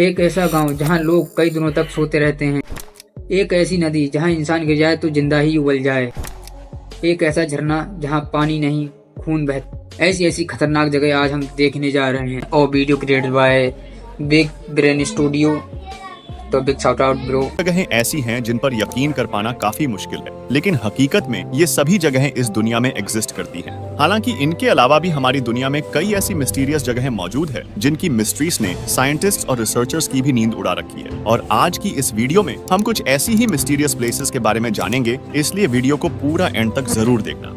एक ऐसा गांव जहां लोग कई दिनों तक सोते रहते हैं। एक ऐसी नदी जहां इंसान गिर जाए तो जिंदा ही उबल जाए। एक ऐसा झरना जहां पानी नहीं खून बहता। ऐसी ऐसी खतरनाक जगह आज हम देखने जा रहे हैं। और video created by big brain studio. तो बिग शाउट आउट ब्रो। जगहें ऐसी हैं जिन पर यकीन कर पाना काफी मुश्किल है, लेकिन हकीकत में ये सभी जगहें इस दुनिया में एग्जिस्ट करती हैं। हालांकि इनके अलावा भी हमारी दुनिया में कई ऐसी मिस्टीरियस जगहें मौजूद है जिनकी मिस्ट्रीज ने साइंटिस्ट और रिसर्चर्स की भी नींद उड़ा रखी है। और आज की इस वीडियो में हम कुछ ऐसी ही मिस्टीरियस प्लेसेस के बारे में जानेंगे, इसलिए वीडियो को पूरा एंड तक जरूर देखना।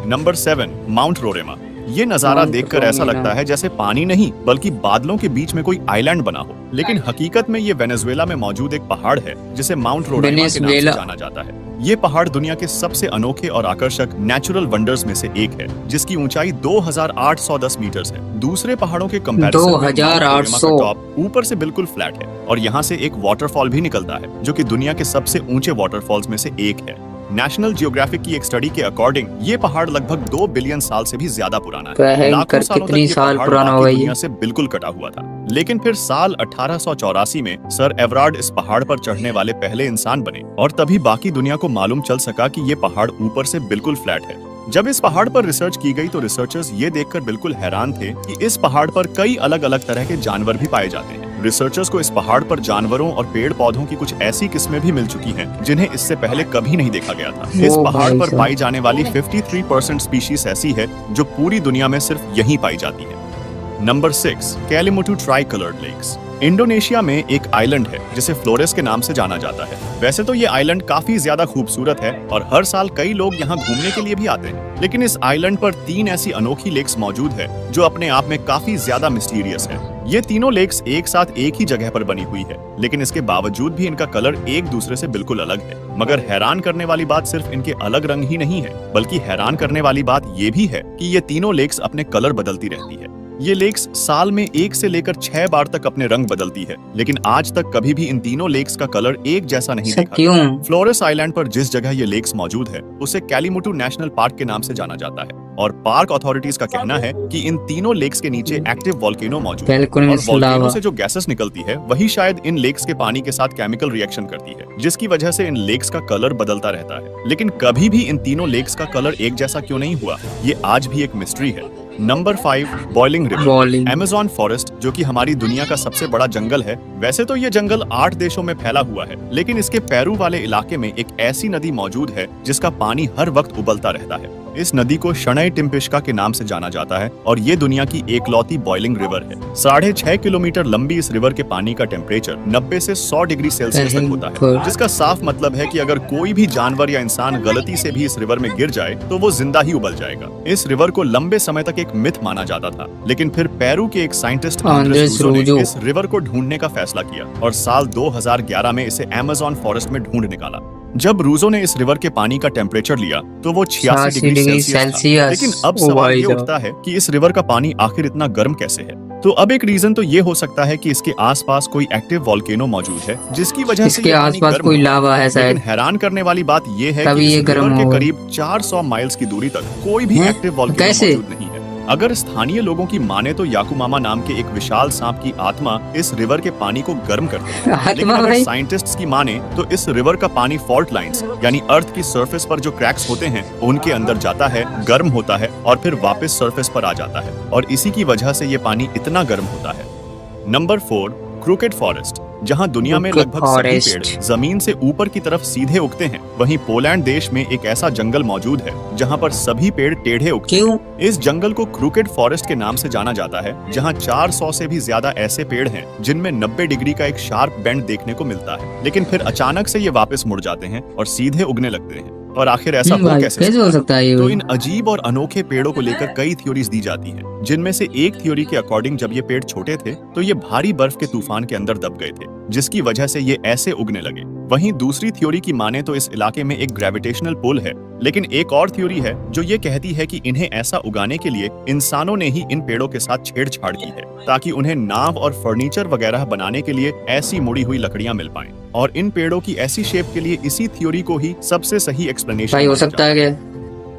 Number 7, Mount Roraima. ये नजारा देखकर ऐसा लगता है जैसे पानी नहीं बल्कि बादलों के बीच में कोई आइलैंड बना हो, लेकिन हकीकत में ये वेनेजुएला में मौजूद एक पहाड़ है जिसे माउंट रोरेमा के नाम से जाना जाता है। ये पहाड़ दुनिया के सबसे अनोखे और आकर्षक नेचुरल वंडर्स में से एक है, जिसकी ऊंचाई 2810 मीटर है। दूसरे पहाड़ों के कंपैरिजन में 2800 टॉप ऊपर से बिल्कुल फ्लैट है और यहाँ से एक वाटरफॉल भी निकलता है जो कि दुनिया के सबसे ऊंचे वाटरफॉल्स में से एक है। नेशनल जियोग्राफिक की एक स्टडी के अकॉर्डिंग ये पहाड़ लगभग 2 बिलियन साल से भी ज्यादा पुराना है। लाखों सालों तक ये पहाड़ बाकी दुनिया से बिल्कुल कटा हुआ था, लेकिन फिर साल 1884 में सर एवरार्ड इस पहाड़ पर चढ़ने वाले पहले इंसान बने और तभी बाकी दुनिया को मालूम चल सका कि ये पहाड़ ऊपर से बिल्कुल फ्लैट है। जब इस पहाड़ पर रिसर्च की गई तो रिसर्चर्स ये देखकर बिल्कुल हैरान थे कि इस पहाड़ पर कई अलग अलग तरह के जानवर भी पाए जाते हैं। रिसर्चर्स को इस पहाड़ पर जानवरों और पेड़ पौधों की कुछ ऐसी किस्में भी मिल चुकी हैं जिन्हें इससे पहले कभी नहीं देखा गया था। इस पहाड़ पर पाई जाने वाली 53% स्पीशीज ऐसी है जो पूरी दुनिया में सिर्फ यहीं पाई जाती है। Number 6, Kelimutu tri coloured lakes. Indonesia में एक आइलैंड है जिसे फ्लोरेस के नाम से जाना जाता है। वैसे तो ये आइलैंड काफी ज्यादा खूबसूरत है और हर साल कई लोग यहाँ घूमने के लिए भी आते हैं, लेकिन इस आइलैंड पर 3 ऐसी अनोखी लेक्स मौजूद है जो अपने आप में काफी ज्यादा मिस्टीरियस है। ये तीनों लेक्स एक साथ एक ही जगह पर बनी हुई है, लेकिन इसके बावजूद भी इनका कलर एक दूसरे से बिल्कुल अलग है। मगर हैरान करने वाली बात सिर्फ इनके अलग रंग ही नहीं है, बल्कि हैरान करने वाली बात ये भी है कि ये तीनों लेक्स अपने कलर बदलती रहती है। ये लेक्स साल में 1 से लेकर 6 बार तक अपने रंग बदलती है, लेकिन आज तक कभी भी इन तीनों लेक्स का कलर एक जैसा नहीं देखा। फ्लोरेस आइलैंड पर जिस जगह ये लेक्स मौजूद है उसे कैलिमुटू नेशनल पार्क के नाम से जाना जाता है और पार्क अथॉरिटीज का कहना है कि इन तीनों लेक्स के नीचे एक्टिव वोल्केनो मौजूद है और वोल्केनो से जो गैसेस निकलती है वही शायद इन लेक्स के पानी के साथ केमिकल रिएक्शन करती है, जिसकी वजह से इन लेक्स का कलर बदलता रहता है। लेकिन कभी भी इन तीनों लेक्स का कलर एक जैसा क्यों नहीं हुआ, ये आज भी एक मिस्ट्री है। Number 5, boiling river. Amazon forest जो कि हमारी दुनिया का सबसे बड़ा जंगल है। वैसे तो ये जंगल 8 देशों में फैला हुआ है, लेकिन इसके पेरू वाले इलाके में एक ऐसी नदी मौजूद है जिसका पानी हर वक्त उबलता रहता है। इस नदी को शनई टिम्पिश्का के नाम से जाना जाता है और ये दुनिया की एकलौती बॉइलिंग रिवर है। 6.5 किलोमीटर लंबी इस रिवर के पानी का टेम्परेचर 90 से 100 डिग्री सेल्सियस तक होता है, जिसका साफ मतलब है कि अगर कोई भी जानवर या इंसान गलती से भी इस रिवर में गिर जाए तो वो जिंदा ही उबल जाएगा। इस रिवर को लंबे समय तक एक मिथ माना जाता था, लेकिन फिर पेरू के एक साइंटिस्ट ने इस रिवर को ढूंढने का फैसला किया और साल 2011 में इसे अमेज़न फॉरेस्ट में ढूंढ निकाला। जब रूजो ने इस रिवर के पानी का टेम्परेचर लिया तो वो 86 डिग्री सेल्सियस था। लेकिन अब सवाल ये उठता है कि इस रिवर का पानी आखिर इतना गर्म कैसे है। तो अब एक रीजन तो ये हो सकता है कि इसके आसपास कोई एक्टिव वोल्केनो मौजूद है जिसकी वजह से इसके आसपास कोई लावा है शायद। हैरान करने वाली बात ये है कि इस रिवर के करीब 400 माइल्स की दूरी तक कोई भी एक्टिव वोल्केनो मौजूद नहीं है। अगर स्थानीय लोगों की माने तो याकुमामा नाम के एक विशाल सांप की आत्मा इस रिवर के पानी को गर्म करती है, लेकिन अगर साइंटिस्ट्स की माने तो इस रिवर का पानी फॉल्ट लाइंस यानी अर्थ की सरफेस पर जो क्रैक्स होते हैं उनके अंदर जाता है, गर्म होता है और फिर वापस सरफेस पर आ जाता है और इसी की वजह से ये पानी इतना गर्म होता है। Number 4, crooked forest. जहां दुनिया में लगभग सभी पेड़ जमीन से ऊपर की तरफ सीधे उगते हैं, वहीं पोलैंड देश में एक ऐसा जंगल मौजूद है जहां पर सभी पेड़ टेढ़े उगते हैं। इस जंगल को क्रूकेड फॉरेस्ट के नाम से जाना जाता है, जहां 400 से भी ज्यादा ऐसे पेड़ हैं जिनमें 90 डिग्री का एक शार्प बेंड देखने को मिलता है, लेकिन फिर अचानक से ये वापस मुड़ जाते हैं और सीधे उगने लगते हैं। और आखिर ऐसा कैसे हो सकता है? तो इन अजीब और अनोखे पेड़ों को लेकर कई थ्योरीज दी जाती हैं, जिनमें से एक थ्योरी के अकॉर्डिंग जब ये पेड़ छोटे थे तो ये भारी बर्फ के तूफान के अंदर दब गए थे, जिसकी वजह से ये ऐसे उगने लगे। वहीं दूसरी थ्योरी की माने तो इस इलाके में एक ग्रेविटेशनल पुल है, लेकिन एक और थ्योरी है जो ये कहती है कि इन्हें ऐसा उगाने के लिए इंसानों ने ही इन पेड़ों के साथ छेड़छाड़ की है ताकि उन्हें नाव और फर्नीचर वगैरह बनाने के लिए ऐसी मुड़ी हुई लकड़ियां मिल पाएं। और इन पेड़ों की ऐसी शेप के लिए इसी थ्योरी को ही सबसे सही एक्सप्लेनेशन हो सकता है।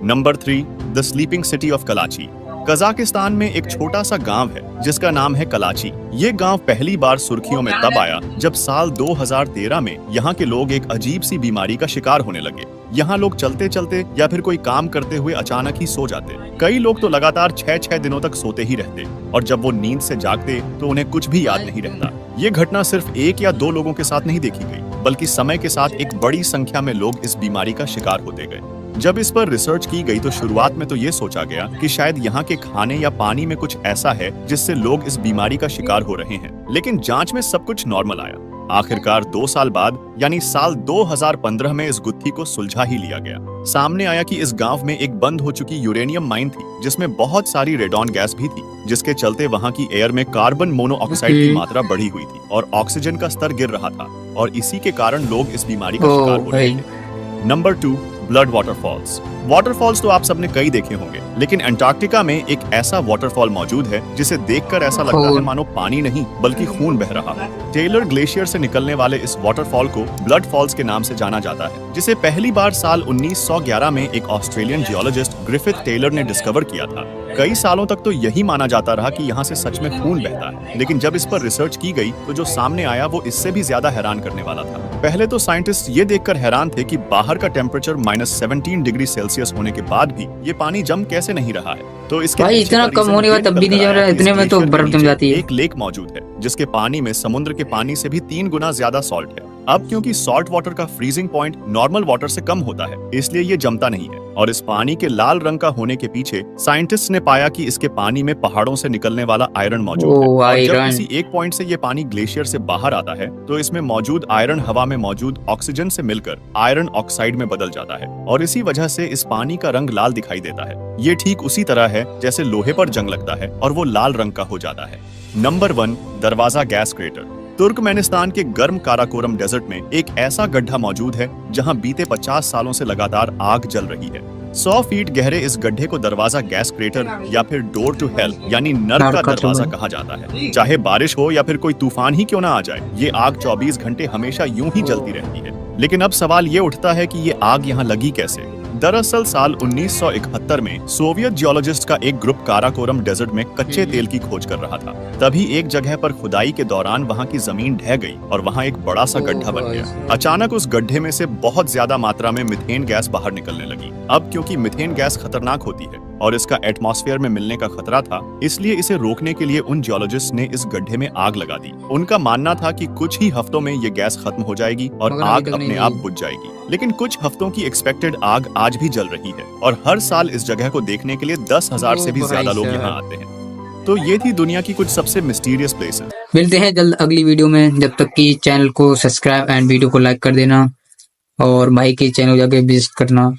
Number 3, the sleeping city of Karachi. Kazakhstan में एक छोटा सा गांव है जिसका नाम है कलाची। ये गांव पहली बार सुर्खियों में तब आया जब साल 2013 में यहाँ के लोग एक अजीब सी बीमारी का शिकार होने लगे। यहाँ लोग चलते चलते या फिर कोई काम करते हुए अचानक ही सो जाते। कई लोग तो लगातार 6-6 दिनों तक सोते ही रहते और जब वो नींद से जागते तो उन्हें कुछ भी याद नहीं रहता। ये घटना सिर्फ 1 या 2 लोगों के साथ नहीं देखी गई, बल्कि समय के साथ एक बड़ी संख्या में लोग इस बीमारी का शिकार होते गए। जब इस पर रिसर्च की गई तो शुरुआत में तो ये सोचा गया कि शायद यहाँ के खाने या पानी में कुछ ऐसा है जिससे लोग इस बीमारी का शिकार हो रहे हैं, लेकिन जांच में सब कुछ नॉर्मल आया। आखिरकार 2 साल बाद यानी साल 2015 में इस गुत्थी को सुलझा ही लिया गया। सामने आया कि इस गांव में एक बंद हो चुकी यूरेनियम माइन थी जिसमें बहुत सारी रेडॉन गैस भी थी, जिसके चलते वहां की एयर में कार्बन मोनोऑक्साइड की मात्रा बढ़ी हुई थी और ऑक्सीजन का स्तर गिर रहा था और इसी के कारण लोग इस बीमारी का शिकार हो रहे थे। Number 2, blood waterfalls. वाटरफॉल्स तो आप सबने कई देखे होंगे, लेकिन अंटार्कटिका में एक ऐसा वाटरफॉल मौजूद है जिसे देखकर ऐसा लगता है मानो पानी नहीं बल्कि खून बह रहा है। टेलर ग्लेशियर से निकलने वाले इस वाटरफॉल को ब्लड फॉल्स के नाम से जाना जाता है, जिसे पहली बार साल 1911 में एक ऑस्ट्रेलियन जियोलॉजिस्ट ग्रिफिथ टेलर ने डिस्कवर किया था। कई सालों तक तो यही माना जाता रहा कि यहाँ से सच में खून बहता है, लेकिन जब इस पर रिसर्च की गई तो जो सामने आया वो इससे भी ज्यादा हैरान करने वाला था। पहले तो साइंटिस्ट ये देखकर हैरान थे कि बाहर का टेम्परेचर -17 डिग्री सेल्सियस होने के बाद भी ये पानी जम कैसे नहीं रहा है। तो इसके भाई इतना कम होने का तब भी नहीं जम रहा है, इतने में तो बर्फ जम जाती है। एक लेक मौजूद है जिसके पानी में समुद्र के पानी से भी 3 गुना ज्यादा सॉल्ट है। अब क्योंकि सॉल्ट वाटर का फ्रीजिंग पॉइंट नॉर्मल वाटर से कम होता है, इसलिए ये जमता नहीं है और इस पानी के लाल रंग का होने के पीछे साइंटिस्ट ने पाया कि इसके पानी में पहाड़ों से निकलने वाला आयरन मौजूद है और जब किसी एक पॉइंट से ये पानी ग्लेशियर से बाहर आता है तो इसमें मौजूद आयरन हवा में मौजूद ऑक्सीजन से मिलकर आयरन ऑक्साइड में बदल जाता है और इसी वजह से इस पानी का रंग लाल दिखाई देता है। ये ठीक उसी तरह है जैसे लोहे पर जंग लगता है और वो लाल रंग का हो जाता है। नंबर 1, दरवाजा गैस क्रेटर। तुर्कमेनिस्तान के गर्म काराकोरम डेजर्ट में एक ऐसा गड्ढा मौजूद है जहां बीते 50 सालों से लगातार आग जल रही है। 100 फीट गहरे इस गड्ढे को दरवाजा गैस क्रेटर या फिर डोर टू हेल यानी नर्क का दरवाजा कहा जाता है। चाहे बारिश हो या फिर कोई तूफान ही क्यों ना आ जाए, ये आग 24 घंटे हमेशा यूं ही जलती रहती है। लेकिन अब सवाल ये उठता है कि ये आग यहाँ लगी कैसे। दरअसल साल 1971 में सोवियत जियोलॉजिस्ट का एक ग्रुप काराकोरम डेजर्ट में कच्चे तेल की खोज कर रहा था। तभी एक जगह पर खुदाई के दौरान वहां की जमीन ढह गई और वहां एक बड़ा सा गड्ढा बन गया। अचानक उस गड्ढे में से बहुत ज्यादा मात्रा में मीथेन गैस बाहर निकलने लगी। अब क्योंकि मीथेन गैस खतरनाक होती है और इसका एटमॉस्फेयर में मिलने का खतरा था, इसलिए इसे रोकने के लिए उन जियोलॉजिस्ट ने इस गड्ढे में आग लगा दी। उनका मानना था कि कुछ ही हफ्तों में ये गैस खत्म हो जाएगी और आग अपने आप बुझ जाएगी। लेकिन कुछ हफ्तों की एक्सपेक्टेड आग आज भी जल रही है और हर साल इस जगह को देखने के लिए 10,000 से भी ज्यादा लोग यहाँ आते हैं। तो ये थी दुनिया की कुछ सबसे मिस्टीरियस प्लेसेस। मिलते हैं जल्द अगली वीडियो में, जब तक कि चैनल को सब्सक्राइब एंड वीडियो को लाइक कर देना और भाई के चैनल जाके विजिट करना।